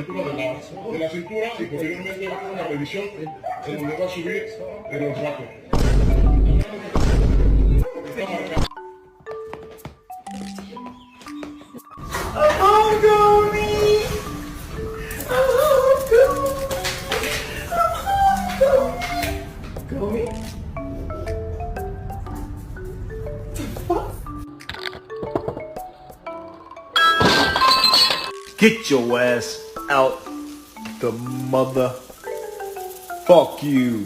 de la cintura y posteriormente va a hacer una revisión en donde va a subir el olfato. Get your ass out the mother. Fuck you.